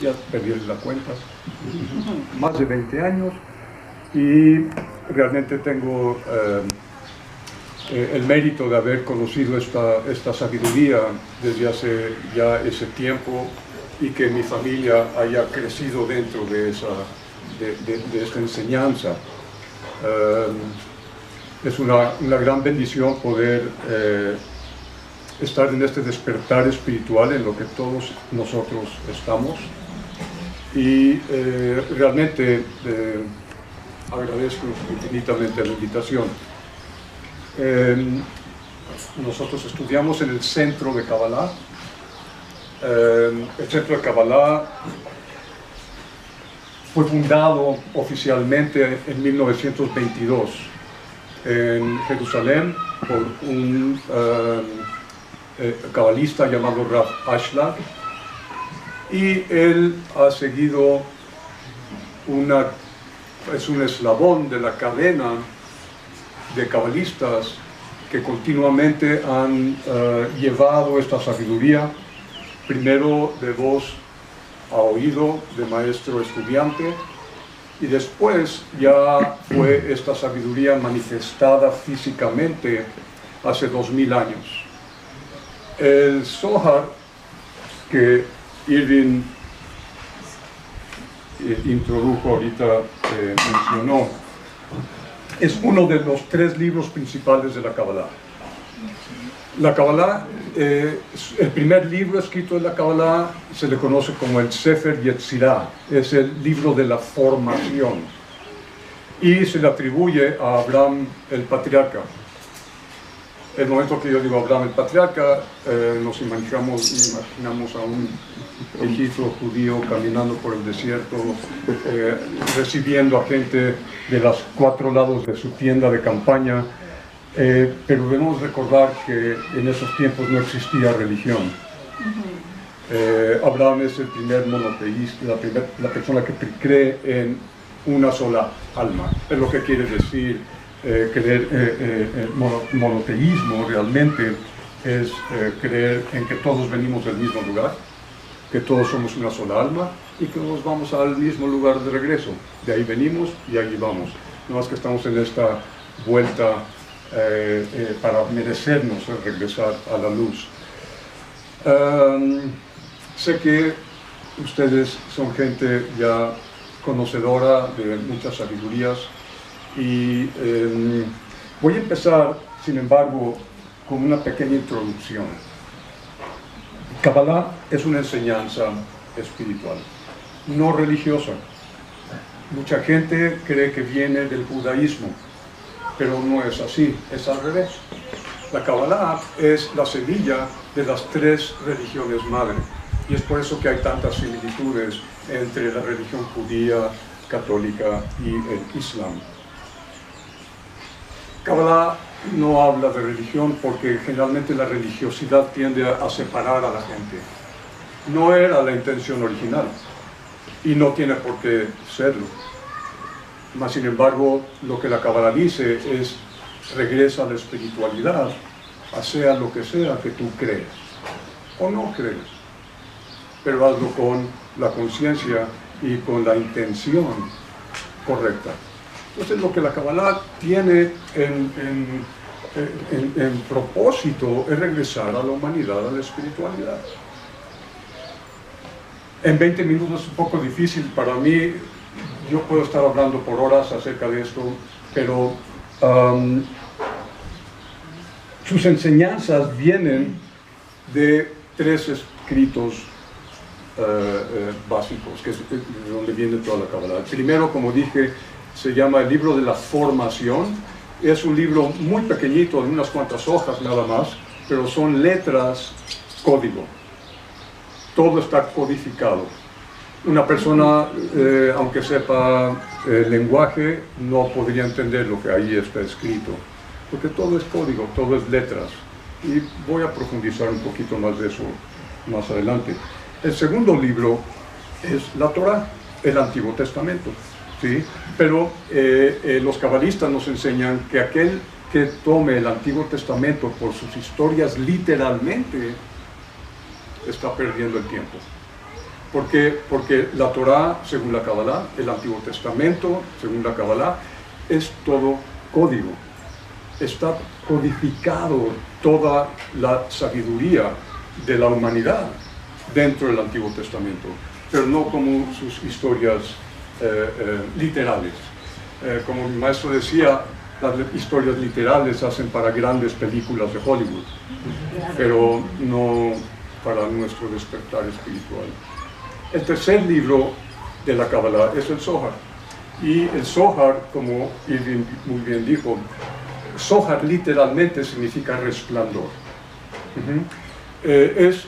ya perdí la cuenta, más de 20 años, y realmente tengo el mérito de haber conocido esta sabiduría desde hace ya ese tiempo, y que mi familia haya crecido dentro de esta enseñanza. Es una gran bendición poder estar en este despertar espiritual en lo que todos nosotros estamos, y realmente agradezco infinitamente la invitación. Nosotros estudiamos en el Centro de Kabbalah. El Centro de Kabbalah fue fundado oficialmente en 1922 en Jerusalén por un cabalista llamado Rav Ashlag, y él ha seguido es un eslabón de la cadena de cabalistas que continuamente han llevado esta sabiduría, primero de voz a oído, de maestro a estudiante, y después ya fue esta sabiduría manifestada físicamente hace 2000 años. El Zohar, que Irving introdujo ahorita, mencionó, es uno de los 3 libros principales de la Kabbalah. La Kabbalah, el primer libro escrito de la Kabbalah se le conoce como el Sefer Yetzirah, es el libro de la formación, y se le atribuye a Abraham el patriarca. El momento que yo digo Abraham el patriarca, nos imaginamos a un viejito judío caminando por el desierto, recibiendo a gente de los 4 lados de su tienda de campaña, pero debemos recordar que en esos tiempos no existía religión. Abraham es el primer monoteísta, la persona que cree en una sola alma. Es lo que quiere decir creer. Monoteísmo realmente es creer en que todos venimos del mismo lugar, que todos somos una sola alma y que nos vamos al mismo lugar de regreso. De ahí venimos y allí vamos. No más que estamos en esta vuelta para merecernos el regresar a la luz. Sé que ustedes son gente ya conocedora de muchas sabidurías, y voy a empezar, sin embargo, con una pequeña introducción. Kabbalah es una enseñanza espiritual, no religiosa. Mucha gente cree que viene del judaísmo, pero no es así, es al revés. La Kabbalah es la semilla de las 3 religiones madre, y es por eso que hay tantas similitudes entre la religión judía, católica y el Islam. Kabbalah no habla de religión porque generalmente la religiosidad tiende a separar a la gente. No era la intención original y no tiene por qué serlo. Mas, sin embargo, lo que la Kabbalah dice es: regresa a la espiritualidad, sea lo que sea que tú crees o no crees, pero hazlo con la conciencia y con la intención correcta. Entonces, lo que la Kabbalah tiene en propósito es regresar a la humanidad, a la espiritualidad. En 20 minutos es un poco difícil para mí. Yo puedo estar hablando por horas acerca de esto, pero sus enseñanzas vienen de 3 escritos básicos, que es de donde viene toda la Kabbalah. El primero, como dije, se llama el libro de la formación. Es un libro muy pequeñito, de unas cuantas hojas nada más, pero son letras código. Todo está codificado. Una persona, aunque sepa el lenguaje, no podría entender lo que ahí está escrito, porque todo es código, todo es letras. Y voy a profundizar un poquito más de eso más adelante. El segundo libro es la Torá, el Antiguo Testamento. ¿Sí? Pero los cabalistas nos enseñan que aquel que tome el Antiguo Testamento por sus historias literalmente está perdiendo el tiempo. ¿Por qué? Porque la Torá, según la Kabbalah, el Antiguo Testamento, según la Kabbalah, es todo código. Está codificado toda la sabiduría de la humanidad dentro del Antiguo Testamento, pero no como sus historias literales. Como mi maestro decía, las historias literales hacen para grandes películas de Hollywood, pero no para nuestro despertar espiritual. El tercer libro de la Kabbalah es el Zohar. Y el Zohar, como Irving muy bien dijo, Zohar literalmente significa resplandor. Es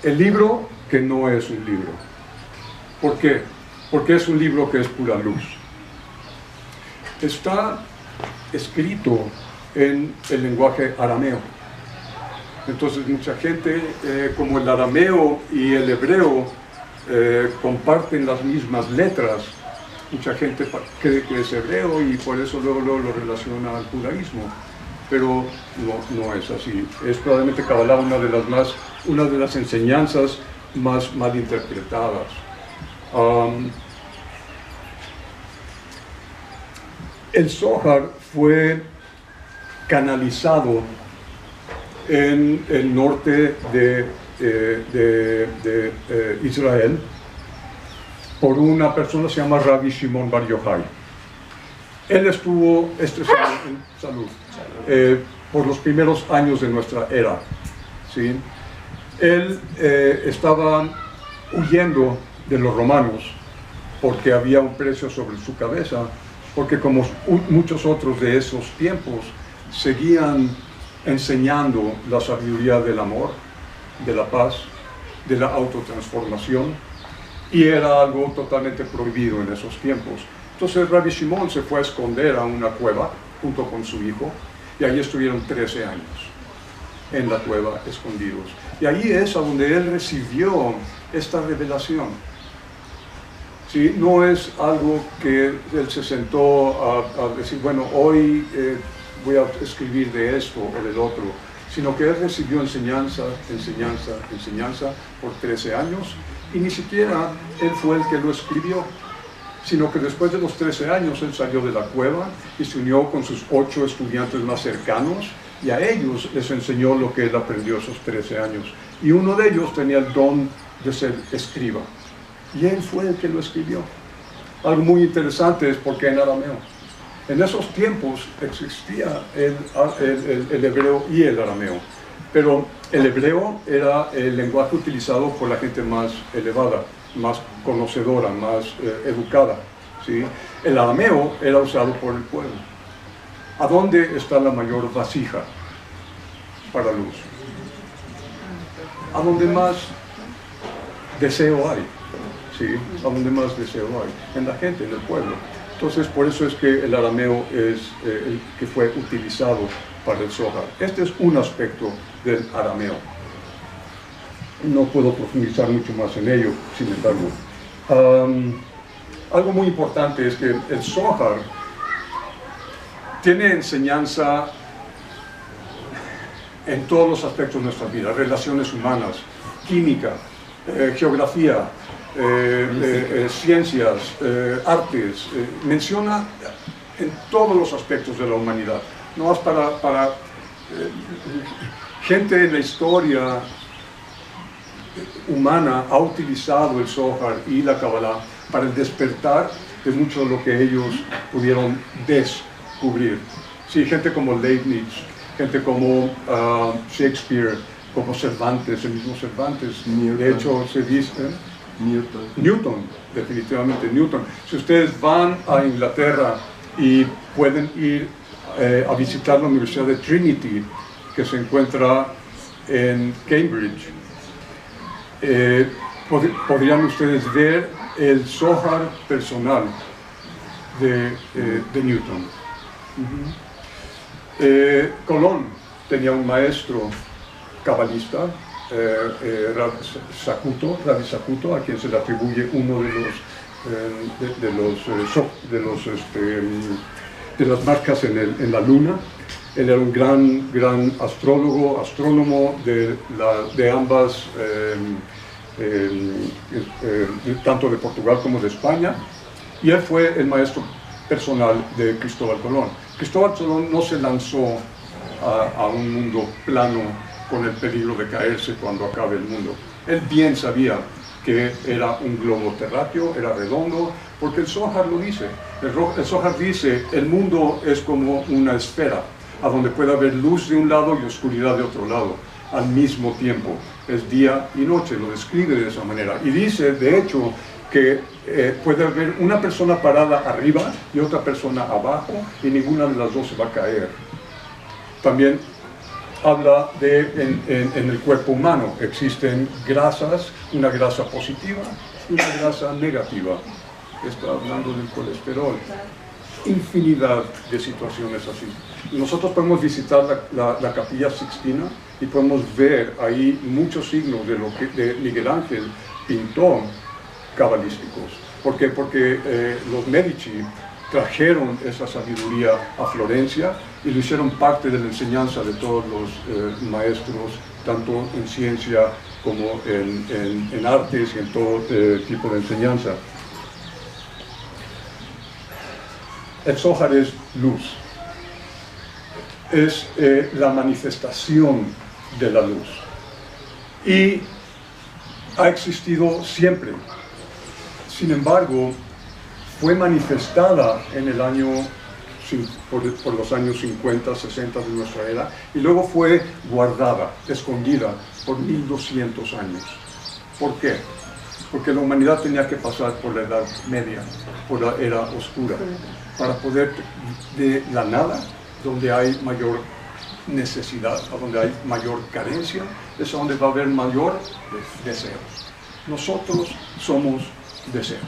el libro que no es un libro. ¿Por qué? Porque es un libro que es pura luz. Está escrito en el lenguaje arameo. Entonces mucha gente, como el arameo y el hebreo comparten las mismas letras, mucha gente cree que es hebreo y por eso luego lo relaciona al judaísmo, pero no es así. Es probablemente Kabbalah una de las enseñanzas más malinterpretadas. El Zohar fue canalizado en el norte de Israel por una persona que se llama Rabbi Shimon Bar Yochai. Él estuvo por los primeros años de nuestra era, ¿sí? Él estaba huyendo de los romanos porque había un precio sobre su cabeza, porque como muchos otros de esos tiempos seguían enseñando la sabiduría del amor, de la paz, de la autotransformación, y era algo totalmente prohibido en esos tiempos. Entonces Rabbi Shimon se fue a esconder a una cueva junto con su hijo, y ahí estuvieron 13 años en la cueva escondidos. Y ahí es a donde él recibió esta revelación. ¿Sí? No es algo que él se sentó a decir, bueno, hoy voy a escribir de esto o del otro, sino que él recibió enseñanza por 13 años, y ni siquiera él fue el que lo escribió, sino que después de los 13 años él salió de la cueva y se unió con sus 8 estudiantes más cercanos, y a ellos les enseñó lo que él aprendió esos 13 años. Y uno de ellos tenía el don de ser escriba, y él fue el que lo escribió. Algo muy interesante es porque en arameo. En esos tiempos existía el hebreo y el arameo, pero el hebreo era el lenguaje utilizado por la gente más elevada, más conocedora, más educada, ¿sí? El arameo era usado por el pueblo. ¿A dónde está la mayor vasija para luz? A donde más deseo hay, ¿sí? A donde más deseo hay, en la gente, en el pueblo. Entonces, por eso es que el arameo es el que fue utilizado para el Zohar. Este es un aspecto del arameo. No puedo profundizar mucho más en ello, sin embargo. Algo muy importante es que el Zohar tiene enseñanza en todos los aspectos de nuestra vida: relaciones humanas, química, geografía, ciencias, artes. Menciona en todos los aspectos de la humanidad. No es para gente en la historia humana ha utilizado el Zohar y la Kabbalah para el despertar de mucho de lo que ellos pudieron descubrir. Sí, gente como Leibniz, gente como Shakespeare, como Cervantes, el mismo Cervantes. Newton. De hecho, se dice... Newton, definitivamente Newton. Si ustedes van a Inglaterra y pueden ir a visitar la Universidad de Trinity, que se encuentra en Cambridge, podrían ustedes ver el Zohar personal de Newton. Colón tenía un maestro cabalista, Rabbi Sakuto, a quien se le atribuye uno de las marcas en la luna. Él era un gran astrónomo de ambas tanto de Portugal como de España, y él fue el maestro personal de Cristóbal Colón. Cristóbal Colón no se lanzó a un mundo plano con el peligro de caerse cuando acabe el mundo. Él bien sabía que era un globo terráqueo, era redondo, porque el Zohar lo dice. El Zohar dice, el mundo es como una esfera, a donde puede haber luz de un lado y oscuridad de otro lado, al mismo tiempo. Es día y noche, lo describe de esa manera. Y dice, de hecho, que puede haber una persona parada arriba y otra persona abajo, y ninguna de las dos se va a caer. También habla de, en el cuerpo humano, existen grasas, una grasa positiva y una grasa negativa. Está hablando del colesterol. Infinidad de situaciones así. Nosotros podemos visitar la Capilla Sixtina y podemos ver ahí muchos signos de lo que Miguel Ángel pintó cabalísticos. ¿Por qué? Porque los Medici trajeron esa sabiduría a Florencia y lo hicieron parte de la enseñanza de todos los maestros, tanto en ciencia como en artes y en todo tipo de enseñanza. El Zohar es luz, es la manifestación de la luz, y ha existido siempre. Sin embargo, fue manifestada en el año, por los años 50, 60 de nuestra era, y luego fue guardada, escondida, por 1200 años. ¿Por qué? Porque la humanidad tenía que pasar por la Edad Media, por la Era Oscura, para poder, de la nada, donde hay mayor necesidad, a donde hay mayor carencia, es donde va a haber mayor deseo. Nosotros somos deseos.